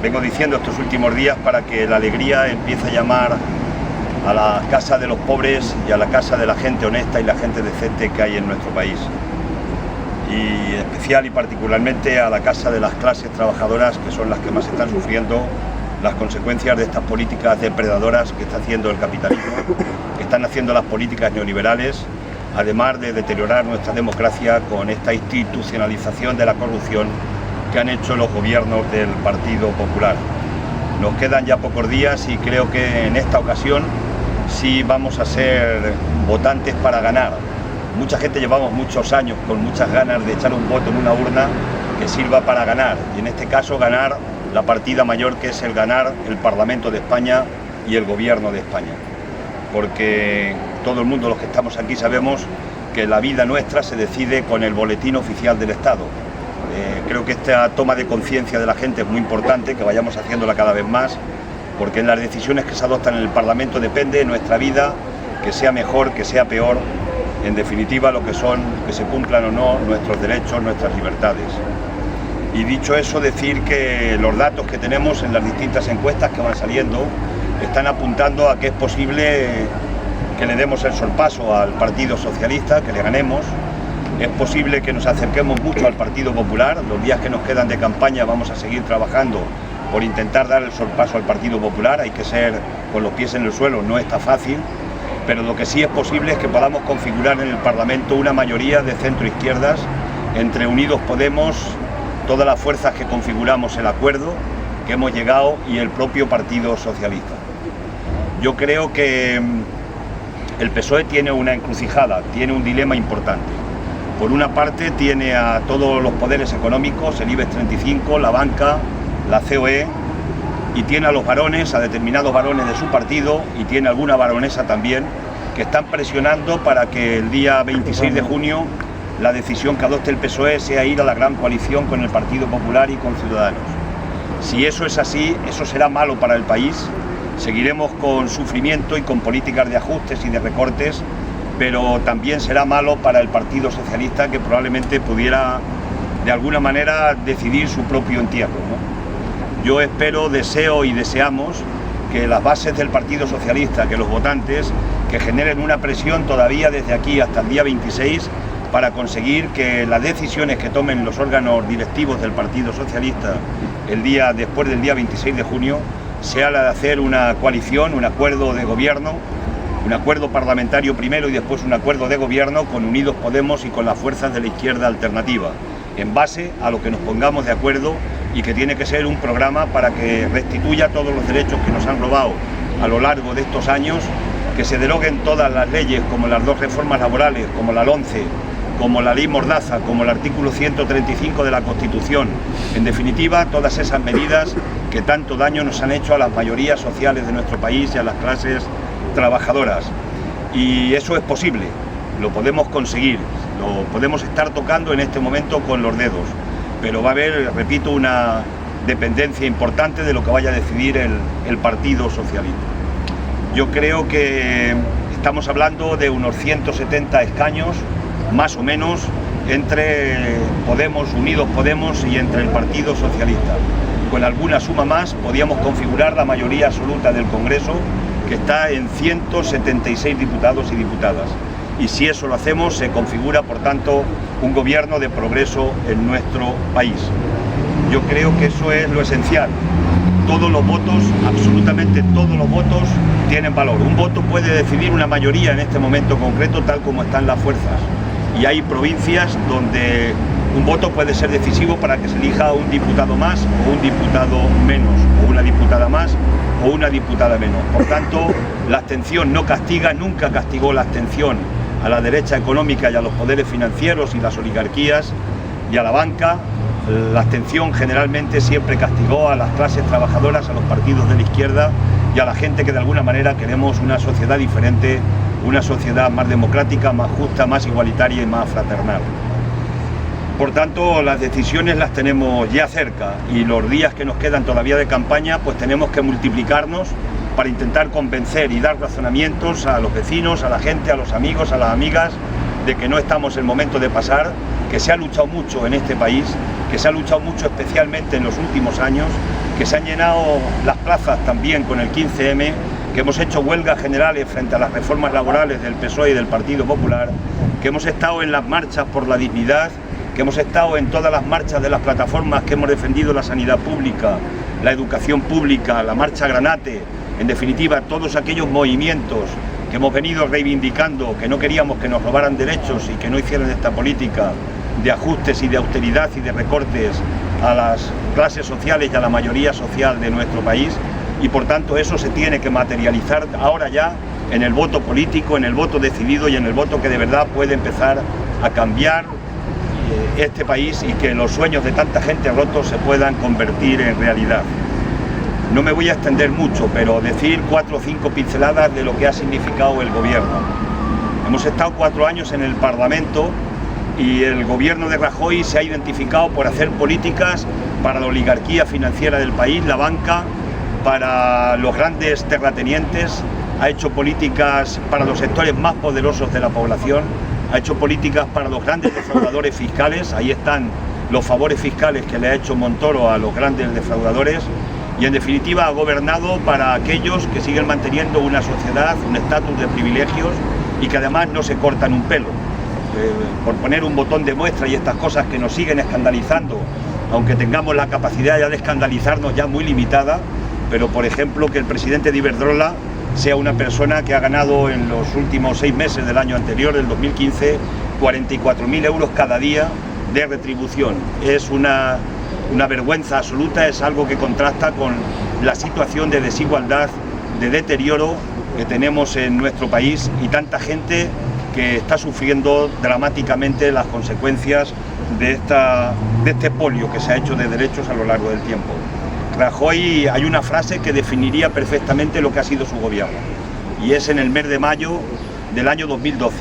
vengo diciendo estos últimos días para que la alegría empiece a llamar a la casa de los pobres y a la casa de la gente honesta y la gente decente que hay en nuestro país. Y especial y particularmente a la casa de las clases trabajadoras, que son las que más están sufriendo las consecuencias de estas políticas depredadoras que está haciendo el capitalismo, que están haciendo las políticas neoliberales, además de deteriorar nuestra democracia con esta institucionalización de la corrupción que han hecho los gobiernos del Partido Popular. Nos quedan ya pocos días y creo que en esta ocasión sí vamos a ser votantes para ganar. Mucha gente llevamos muchos años con muchas ganas de echar un voto en una urna que sirva para ganar, y en este caso ganar la partida mayor, que es el ganar el Parlamento de España y el Gobierno de España. Porque todo el mundo, los que estamos aquí, sabemos que la vida nuestra se decide con el boletín oficial del Estado. Creo que esta toma de conciencia de la gente es muy importante, que vayamos haciéndola cada vez más, porque en las decisiones que se adoptan en el Parlamento depende de nuestra vida, que sea mejor, que sea peor, en definitiva lo que son, que se cumplan o no nuestros derechos, nuestras libertades. Y dicho eso, decir que los datos que tenemos en las distintas encuestas que van saliendo están apuntando a que es posible que le demos el sorpaso al Partido Socialista, que le ganemos. Es posible que nos acerquemos mucho al Partido Popular. Los días que nos quedan de campaña vamos a seguir trabajando por intentar dar el sorpaso al Partido Popular. Hay que ser con los pies en el suelo, no está fácil, pero lo que sí es posible es que podamos configurar en el Parlamento una mayoría de centro-izquierdas entre Unidos Podemos, todas las fuerzas que configuramos el acuerdo que hemos llegado y el propio Partido Socialista. Yo creo que el PSOE tiene una encrucijada, tiene un dilema importante. Por una parte tiene a todos los poderes económicos, el IBEX 35, la banca, la COE, y tiene a los varones, a determinados varones de su partido, y tiene alguna baronesa también, que están presionando para que el día 26 de junio la decisión que adopte el PSOE sea ir a la gran coalición con el Partido Popular y con Ciudadanos. Si eso es así, eso será malo para el país. Seguiremos con sufrimiento y con políticas de ajustes y de recortes, pero también será malo para el Partido Socialista, que probablemente pudiera de alguna manera decidir su propio entierro, ¿no? Yo espero, deseo y deseamos que las bases del Partido Socialista, que los votantes, que generen una presión todavía desde aquí hasta el día 26 para conseguir que las decisiones que tomen los órganos directivos del Partido Socialista después del día 26 de junio sea la de hacer una coalición, un acuerdo de gobierno, un acuerdo parlamentario primero y después un acuerdo de gobierno con Unidos Podemos y con las fuerzas de la izquierda alternativa, en base a lo que nos pongamos de acuerdo, y que tiene que ser un programa para que restituya todos los derechos que nos han robado a lo largo de estos años, que se deroguen todas las leyes, como las dos reformas laborales, como la LONCE, como la ley Mordaza, como el artículo 135 de la Constitución. En definitiva, todas esas medidas que tanto daño nos han hecho a las mayorías sociales de nuestro país y a las clases trabajadoras. Y eso es posible, lo podemos conseguir, lo podemos estar tocando en este momento con los dedos, pero va a haber, repito, una dependencia importante de lo que vaya a decidir el Partido Socialista. Yo creo que estamos hablando de unos 170 escaños, más o menos, entre Podemos, Unidos Podemos y entre el Partido Socialista. Con alguna suma más podíamos configurar la mayoría absoluta del Congreso, que está en 176 diputados y diputadas. Y si eso lo hacemos, se configura, por tanto, un gobierno de progreso en nuestro país. Yo creo que eso es lo esencial. Todos los votos, absolutamente todos los votos, tienen valor. Un voto puede decidir una mayoría en este momento concreto, tal como están las fuerzas. Y hay provincias donde un voto puede ser decisivo para que se elija un diputado más o un diputado menos, o una diputada más o una diputada menos. Por tanto, la abstención no castiga, nunca castigó la abstención a la derecha económica y a los poderes financieros y las oligarquías y a la banca. La abstención generalmente siempre castigó a las clases trabajadoras, a los partidos de la izquierda y a la gente que de alguna manera queremos una sociedad diferente, una sociedad más democrática, más justa, más igualitaria y más fraternal. Por tanto, las decisiones las tenemos ya cerca, y los días que nos quedan todavía de campaña, pues tenemos que multiplicarnos para intentar convencer y dar razonamientos a los vecinos, a la gente, a los amigos, a las amigas, de que no estamos en el momento de pasar, que se ha luchado mucho en este país, que se ha luchado mucho especialmente en los últimos años, que se han llenado las plazas también con el 15M, que hemos hecho huelgas generales frente a las reformas laborales del PSOE y del Partido Popular, que hemos estado en las marchas por la dignidad, que hemos estado en todas las marchas de las plataformas que hemos defendido la sanidad pública, la educación pública, la marcha Granate, en definitiva todos aquellos movimientos que hemos venido reivindicando, que no queríamos que nos robaran derechos y que no hicieran esta política de ajustes y de austeridad y de recortes a las clases sociales y a la mayoría social de nuestro país, y por tanto eso se tiene que materializar ahora ya en el voto político, en el voto decidido y en el voto que de verdad puede empezar a cambiar este país y que los sueños de tanta gente rotos se puedan convertir en realidad. No me voy a extender mucho, pero decir 4 o 5 pinceladas de lo que ha significado el gobierno. Hemos estado 4 años en el Parlamento y el gobierno de Rajoy se ha identificado por hacer políticas para la oligarquía financiera del país, la banca, para los grandes terratenientes, ha hecho políticas para los sectores más poderosos de la población, ha hecho políticas para los grandes defraudadores fiscales, ahí están los favores fiscales que le ha hecho Montoro a los grandes defraudadores, y en definitiva ha gobernado para aquellos que siguen manteniendo una sociedad, un estatus de privilegios y que además no se cortan un pelo. Por poner un botón de muestra y estas cosas que nos siguen escandalizando, aunque tengamos la capacidad ya de escandalizarnos ya muy limitada, pero por ejemplo que el presidente de Iberdrola sea una persona que ha ganado en los últimos 6 meses del año anterior, del 2015, 44.000 euros cada día de retribución. Es una vergüenza absoluta, es algo que contrasta con la situación de desigualdad, de deterioro que tenemos en nuestro país y tanta gente que está sufriendo dramáticamente las consecuencias de este expolio que se ha hecho de derechos a lo largo del tiempo. Rajoy, hay una frase que definiría perfectamente lo que ha sido su gobierno, y es en el mes de mayo del año 2012.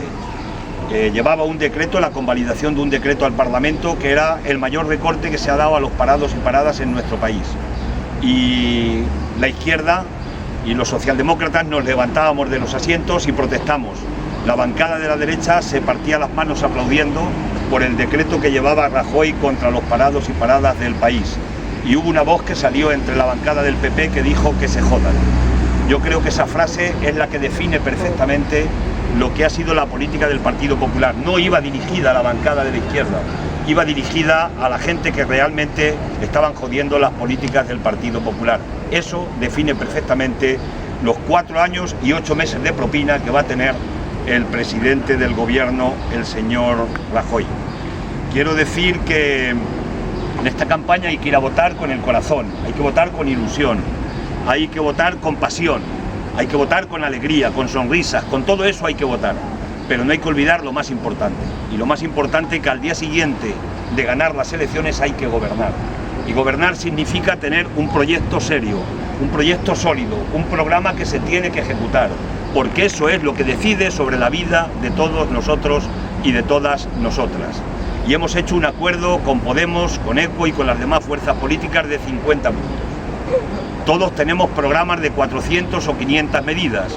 Llevaba un decreto, la convalidación de un decreto al Parlamento, que era el mayor recorte que se ha dado a los parados y paradas en nuestro país. Y la izquierda y los socialdemócratas nos levantábamos de los asientos y protestamos. La bancada de la derecha se partía las manos aplaudiendo por el decreto que llevaba Rajoy contra los parados y paradas del país. Y hubo una voz que salió entre la bancada del PP que dijo que se jodan. Yo creo que esa frase es la que define perfectamente lo que ha sido la política del Partido Popular. No iba dirigida a la bancada de la izquierda, iba dirigida a la gente que realmente estaban jodiendo las políticas del Partido Popular. Eso define perfectamente los 4 años y 8 meses de propina que va a tener el presidente del gobierno, el señor Rajoy. Quiero decir que en esta campaña hay que ir a votar con el corazón, hay que votar con ilusión, hay que votar con pasión, hay que votar con alegría, con sonrisas, con todo eso hay que votar, pero no hay que olvidar lo más importante. Y lo más importante es que al día siguiente de ganar las elecciones hay que gobernar. Y gobernar significa tener un proyecto serio, un proyecto sólido, un programa que se tiene que ejecutar, porque eso es lo que decide sobre la vida de todos nosotros y de todas nosotras. Y hemos hecho un acuerdo con Podemos, con ECO y con las demás fuerzas políticas de 50 puntos. Todos tenemos programas de 400 o 500 medidas,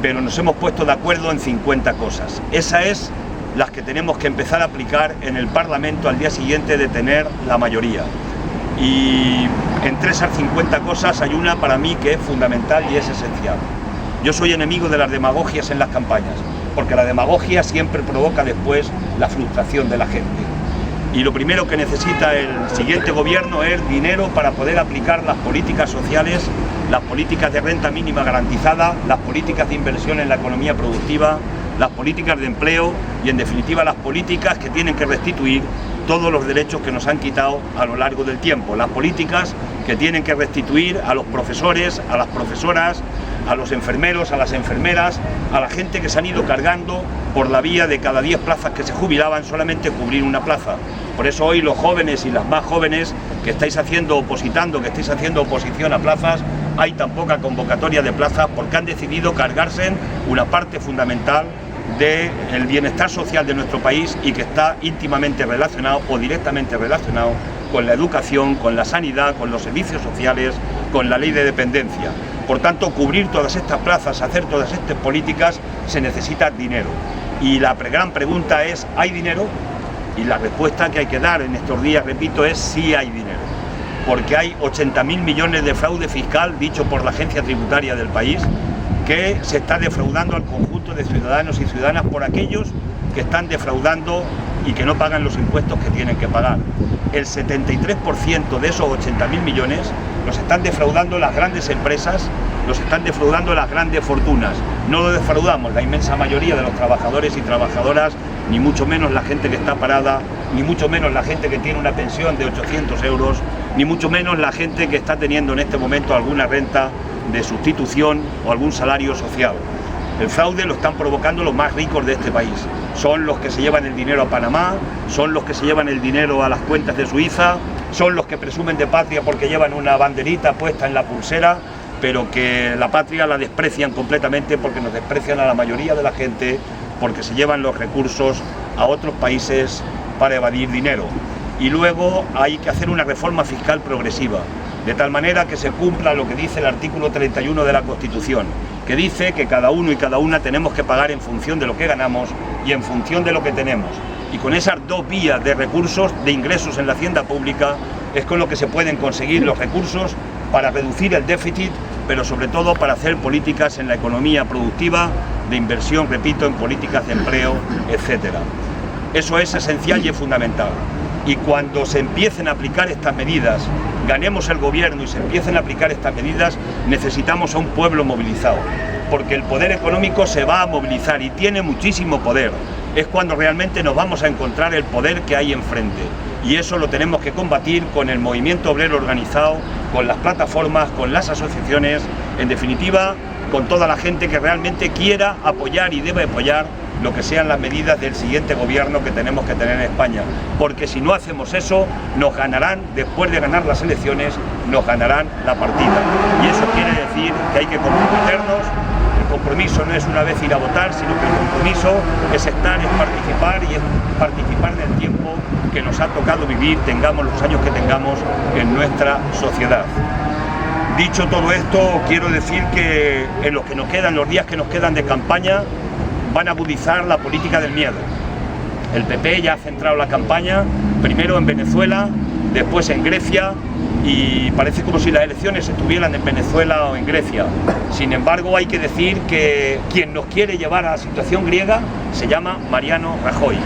pero nos hemos puesto de acuerdo en 50 cosas. Esas es las que tenemos que empezar a aplicar en el Parlamento al día siguiente de tener la mayoría. Y entre esas 50 cosas hay una para mí que es fundamental y es esencial. Yo soy enemigo de las demagogias en las campañas, porque la demagogia siempre provoca después la frustración de la gente. Y lo primero que necesita el siguiente gobierno es dinero para poder aplicar las políticas sociales, las políticas de renta mínima garantizada, las políticas de inversión en la economía productiva, las políticas de empleo y en definitiva las políticas que tienen que restituir todos los derechos que nos han quitado a lo largo del tiempo, las políticas que tienen que restituir a los profesores, a las profesoras, a los enfermeros, a las enfermeras, a la gente que se han ido cargando por la vía de cada 10 plazas que se jubilaban solamente cubrir una plaza. Por eso hoy los jóvenes y las más jóvenes que estáis haciendo oposición a plazas, hay tan poca convocatoria de plazas porque han decidido cargarse una parte fundamental del bienestar social de nuestro país y que está íntimamente relacionado o directamente relacionado con la educación, con la sanidad, con los servicios sociales, con la ley de dependencia. Por tanto, cubrir todas estas plazas, hacer todas estas políticas, se necesita dinero. Y la gran pregunta es, ¿hay dinero? Y la respuesta que hay que dar en estos días, repito, es sí hay dinero. porque hay 80.000 millones de fraude fiscal, dicho por la agencia tributaria del país, que se está defraudando al conjunto de ciudadanos y ciudadanas por aquellos que están defraudando y que no pagan los impuestos que tienen que pagar. El 73% de esos 80.000 millones los están defraudando las grandes empresas, los están defraudando las grandes fortunas. No lo defraudamos la inmensa mayoría de los trabajadores y trabajadoras, ni mucho menos la gente que está parada, ni mucho menos la gente que tiene una pensión de 800 euros, ni mucho menos la gente que está teniendo en este momento alguna renta de sustitución o algún salario social. El fraude lo están provocando los más ricos de este país. Son los que se llevan el dinero a Panamá, son los que se llevan el dinero a las cuentas de Suiza, son los que presumen de patria porque llevan una banderita puesta en la pulsera, pero que la patria la desprecian completamente porque nos desprecian a la mayoría de la gente, porque se llevan los recursos a otros países para evadir dinero. Y luego hay que hacer una reforma fiscal progresiva, de tal manera que se cumpla lo que dice el artículo 31 de la Constitución, que dice que cada uno y cada una tenemos que pagar en función de lo que ganamos y en función de lo que tenemos. Y con esas dos vías de recursos, de ingresos en la hacienda pública, es con lo que se pueden conseguir los recursos para reducir el déficit, pero sobre todo para hacer políticas en la economía productiva, de inversión, repito, en políticas de empleo, etcétera. Eso es esencial y es fundamental. Y cuando se empiecen a aplicar estas medidas, ganemos el gobierno y se empiecen a aplicar estas medidas, necesitamos a un pueblo movilizado, porque el poder económico se va a movilizar y tiene muchísimo poder. Es cuando realmente nos vamos a encontrar el poder que hay enfrente. Y eso lo tenemos que combatir con el movimiento obrero organizado, con las plataformas, con las asociaciones, en definitiva, con toda la gente que realmente quiera apoyar y debe apoyar lo que sean las medidas del siguiente gobierno que tenemos que tener en España. Porque si no hacemos eso, nos ganarán, después de ganar las elecciones, nos ganarán la partida. Y eso quiere decir que hay que comprometernos. El compromiso no es una vez ir a votar, sino que el compromiso es estar, es participar y es participar en el tiempo que nos ha tocado vivir, tengamos los años que tengamos en nuestra sociedad. Dicho todo esto, quiero decir que en los que nos quedan, los días que nos quedan de campaña, van a agudizar la política del miedo. El PP ya ha centrado la campaña, primero en Venezuela, después en Grecia, y parece como si las elecciones estuvieran en Venezuela o en Grecia. Sin embargo, hay que decir que quien nos quiere llevar a la situación griega se llama Mariano Rajoy.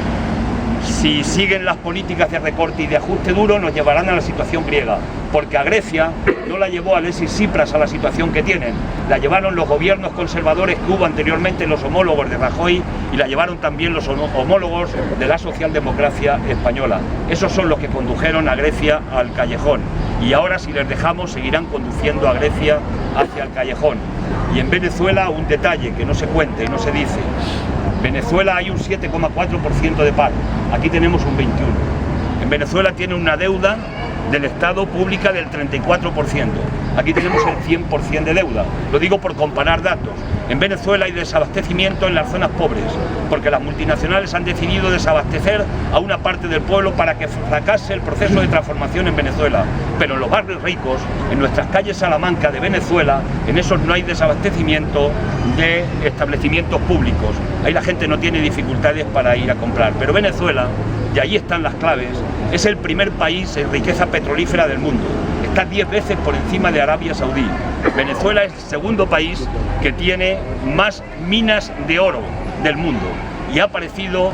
Si siguen las políticas de recorte y de ajuste duro, nos llevarán a la situación griega, porque a Grecia no la llevó Alexis Tsipras a la situación que tienen, la llevaron los gobiernos conservadores que hubo anteriormente, los homólogos de Rajoy, y la llevaron también los homólogos de la socialdemocracia española. Esos son los que condujeron a Grecia al callejón, y ahora, si les dejamos, seguirán conduciendo a Grecia hacia el callejón. Y en Venezuela, un detalle que no se cuenta y no se dice: Venezuela hay un 7,4% de paro, aquí tenemos un 21%. En Venezuela tiene una deuda del Estado pública del 34%, aquí tenemos el 100% de deuda. Lo digo por comparar datos. En Venezuela hay desabastecimiento en las zonas pobres, porque las multinacionales han decidido desabastecer a una parte del pueblo para que fracase el proceso de transformación en Venezuela. Pero en los barrios ricos, en nuestras calles Salamanca de Venezuela, en esos no hay desabastecimiento de establecimientos públicos. Ahí la gente no tiene dificultades para ir a comprar. Pero Venezuela, y ahí están las claves, es el primer país en riqueza petrolífera del mundo. Está 10 veces por encima de Arabia Saudí. Venezuela es el segundo país que tiene más minas de oro del mundo. Y ha aparecido,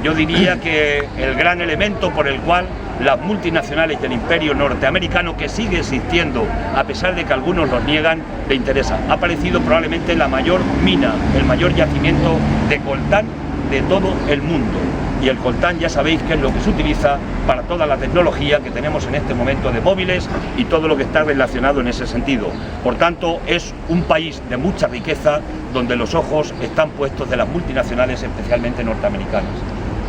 yo diría que el gran elemento por el cual las multinacionales del imperio norteamericano, que sigue existiendo a pesar de que algunos los niegan, le interesa. Ha aparecido probablemente la mayor mina, el mayor yacimiento de coltán de todo el mundo. Y el coltán ya sabéis que es lo que se utiliza para toda la tecnología que tenemos en este momento de móviles y todo lo que está relacionado en ese sentido. Por tanto, es un país de mucha riqueza donde los ojos están puestos de las multinacionales, especialmente norteamericanas.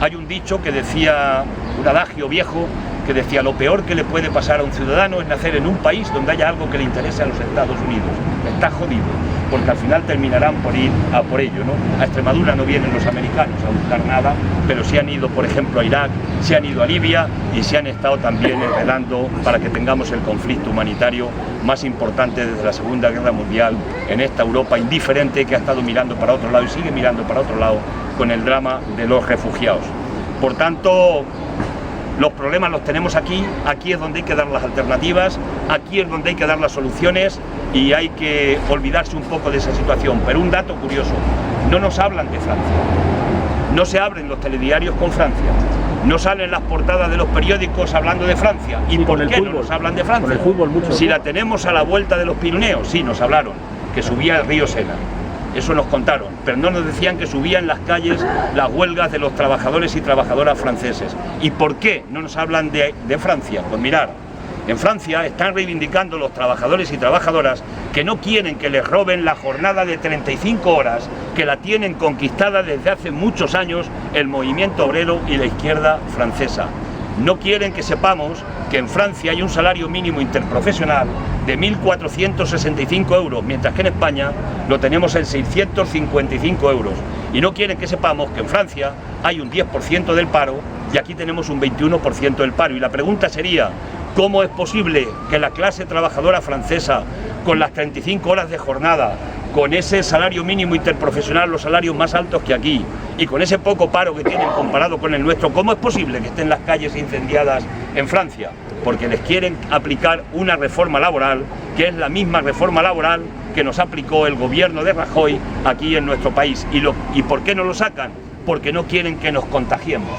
Hay un dicho que decía, un adagio viejo, que decía: lo peor que le puede pasar a un ciudadano es nacer en un país donde haya algo que le interese a los Estados Unidos. Está jodido, porque al final terminarán por ir a por ello, ¿no? A Extremadura no vienen los americanos a buscar nada, pero sí han ido, por ejemplo, a Irak, se han ido a Libia y se han estado también enredando para que tengamos el conflicto humanitario más importante desde la Segunda Guerra Mundial en esta Europa indiferente que ha estado mirando para otro lado y sigue mirando para otro lado con el drama de los refugiados. Por tanto, Los problemas los tenemos aquí, aquí es donde hay que dar las alternativas, aquí es donde hay que dar las soluciones y hay que olvidarse un poco de esa situación. Pero un dato curioso, no nos hablan de Francia, no se abren los telediarios con Francia, no salen las portadas de los periódicos hablando de Francia. ¿Y por qué no nos hablan de Francia? Con el fútbol mucho. Si la tenemos a la vuelta de los Pirineos, sí, nos hablaron, que subía el río Sena. Eso nos contaron, pero no nos decían que subían las calles las huelgas de los trabajadores y trabajadoras franceses. ¿Y por qué no nos hablan de Francia? Pues mirar, en Francia están reivindicando los trabajadores y trabajadoras que no quieren que les roben la jornada de 35 horas que la tienen conquistada desde hace muchos años el movimiento obrero y la izquierda francesa. No quieren que sepamos que en Francia hay un salario mínimo interprofesional de 1.465 euros, mientras que en España lo tenemos en 655 euros. Y no quieren que sepamos que en Francia hay un 10% del paro y aquí tenemos un 21% del paro. Y la pregunta sería, ¿cómo es posible que la clase trabajadora francesa, con las 35 horas de jornada, con ese salario mínimo interprofesional, los salarios más altos que aquí, y con ese poco paro que tienen comparado con el nuestro, cómo es posible que estén las calles incendiadas en Francia? Porque les quieren aplicar una reforma laboral, que es la misma reforma laboral que nos aplicó el gobierno de Rajoy aquí en nuestro país. ¿Y por qué no lo sacan? Porque no quieren que nos contagiemos.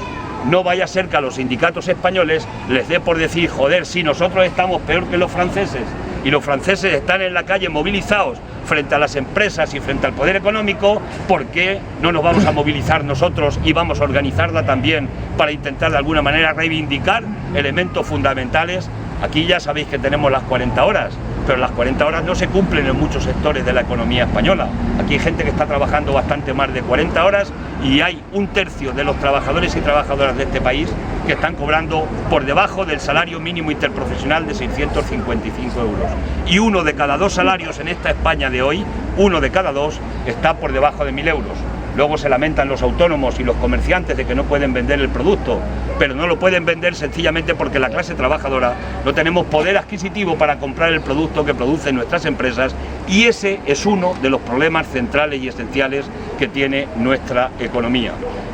No vaya a ser que a los sindicatos españoles les dé por decir, joder, si nosotros estamos peor que los franceses, y los franceses están en la calle movilizados frente a las empresas y frente al poder económico, ¿por qué no nos vamos a movilizar nosotros y vamos a organizarla también para intentar de alguna manera reivindicar elementos fundamentales? Aquí ya sabéis que tenemos las 40 horas, pero las 40 horas no se cumplen en muchos sectores de la economía española. Aquí hay gente que está trabajando bastante más de 40 horas y hay un tercio de los trabajadores y trabajadoras de este país que están cobrando por debajo del salario mínimo interprofesional de 655 euros. Y uno de cada dos salarios en esta España de hoy, uno de cada dos, está por debajo de 1.000 euros. Luego se lamentan los autónomos y los comerciantes de que no pueden vender el producto, pero no lo pueden vender sencillamente porque la clase trabajadora no tenemos poder adquisitivo para comprar el producto que producen nuestras empresas, y ese es uno de los problemas centrales y esenciales que tiene nuestra economía.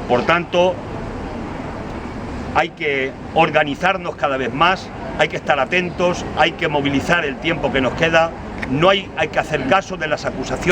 Por tanto, hay que organizarnos cada vez más, hay que estar atentos, hay que movilizar el tiempo que nos queda, no hay que hacer caso de las acusaciones